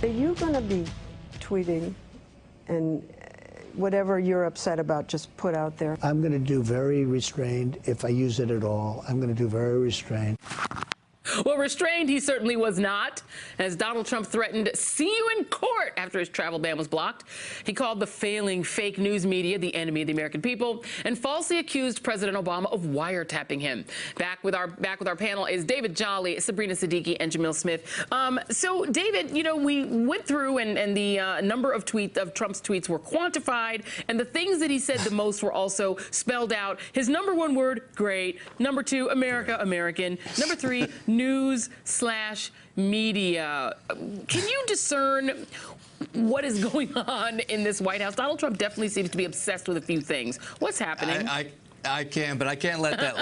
Are you going to be tweeting and whatever you're upset about, just put out there? I'm going to do very restrained. If I use it at all, I'm going to do very restrained. Well, restrained he certainly was not, as Donald Trump threatened, see you in court after his travel ban was blocked. He called the failing fake news media the enemy of the American people and falsely accused President Obama of wiretapping him. Back with our panel is David Jolly, Sabrina Siddiqui, and Jamil Smith. So, David, you know, we went through and the number of Trump's tweets were quantified, and the things that he said the most were also spelled out. His number one word, great. Number two, America, American. Number three, news/media. Can you discern what is going on in this White House? Donald Trump definitely seems to be obsessed with a few things. What's happening? I can, but I can't let that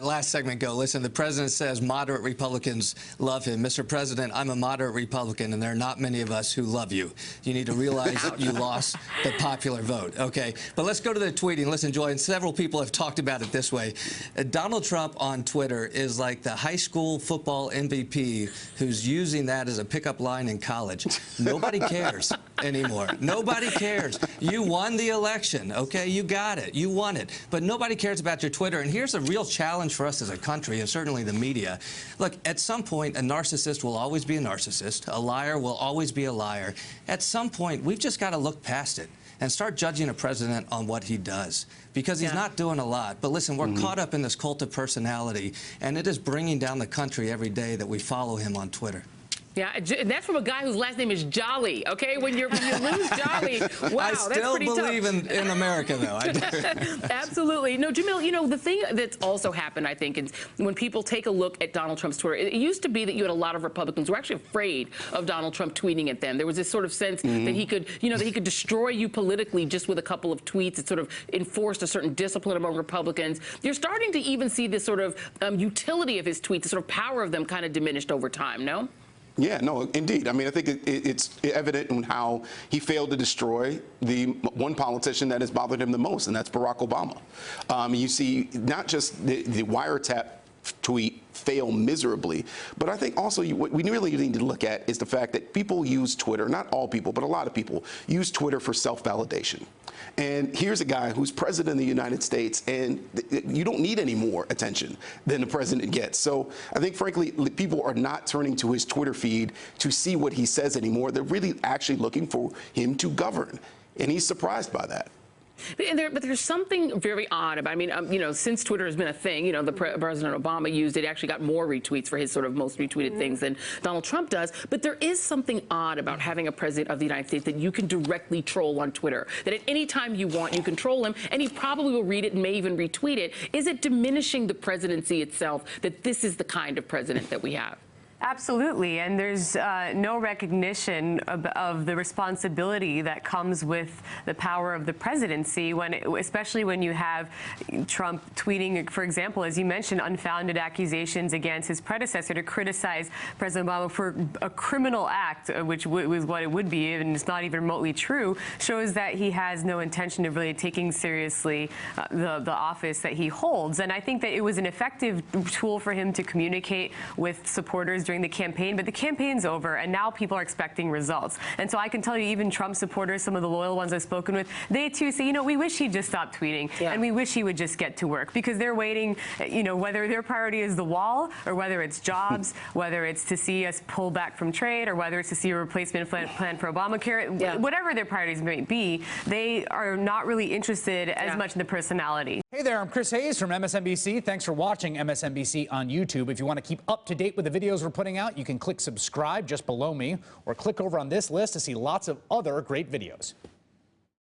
last segment go. Listen, the president says moderate Republicans love him. Mr. President, I'm a moderate Republican, and there are not many of us who love you. You need to realize that you lost the popular vote. Okay, but let's go to the tweeting. Listen, Joy, and several people have talked about it this way. Donald Trump on Twitter is like the high school football MVP who's using that as a pickup line in college. Nobody cares anymore. Nobody cares. You won the election, okay? You got it. You won it. But nobody cares about your Twitter. And here's a real challenge for us as a country, and certainly the media. Look, at some point, a narcissist will always be a narcissist. A liar will always be a liar. At some point, we've just got to look past it and start judging a president on what he does, because he's not doing a lot. But listen, we're caught up in this cult of personality, and it is bringing down the country every day that we follow him on Twitter. Yeah, and that's from a guy whose last name is Jolly, okay? When you lose Jolly, wow, that's pretty tough. I still believe in America, though. I do. Absolutely. No, Jamil, you know, the thing that's also happened, I think, is when people take a look at Donald Trump's Twitter, it used to be that you had a lot of Republicans who were actually afraid of Donald Trump tweeting at them. There was this sort of sense that he could, you know, that he could destroy you politically just with a couple of tweets. It sort of enforced a certain discipline among Republicans. You're starting to even see this sort of utility of his tweets, the sort of power of them kind of diminished over time, no? Yeah, no, indeed. I mean, I think it's evident in how he failed to destroy the one politician that has bothered him the most, and that's Barack Obama. You see not just the wiretap tweet fail miserably, but I think also what we really need to look at is the fact that people use Twitter, not all people, but a lot of people use Twitter for self-validation. And here's a guy who's president of the United States, and you don't need any more attention than the president gets. So I think, frankly, people are not turning to his Twitter feed to see what he says anymore. They're really actually looking for him to govern, and he's surprised by that. But there's something very odd about, I mean, you know, since Twitter has been a thing, you know, President Obama used it, actually got more retweets for his sort of most retweeted things than Donald Trump does. But there is something odd about having a president of the United States that you can directly troll on Twitter, that at any time you want, you can troll him, and he probably will read it and may even retweet it. Is it diminishing the presidency itself that this is the kind of president that we have? Absolutely, and there's no recognition of the responsibility that comes with the power of the presidency, especially when you have Trump tweeting, for example, as you mentioned, unfounded accusations against his predecessor to criticize President Obama for a criminal act, which was what it would be, and it's not even remotely true, shows that he has no intention of really taking seriously the office that he holds. And I think that it was an effective tool for him to communicate with supporters during the campaign, but the campaign's over, and now people are expecting results. And so I can tell you, even Trump supporters, some of the loyal ones I've spoken with, they too say, you know, we wish he'd just stop tweeting, and we wish he would just get to work, because they're waiting, you know, whether their priority is the wall, or whether it's jobs, whether it's to see us pull back from trade, or whether it's to see a replacement plan for Obamacare, whatever their priorities may be, they are not really interested as much in the personality. Hey there, I'm Chris Hayes from MSNBC. Thanks for watching MSNBC on YouTube. If you want to keep up to date with the videos we're putting out, you can click subscribe just below me, or click over on this list to see lots of other great videos.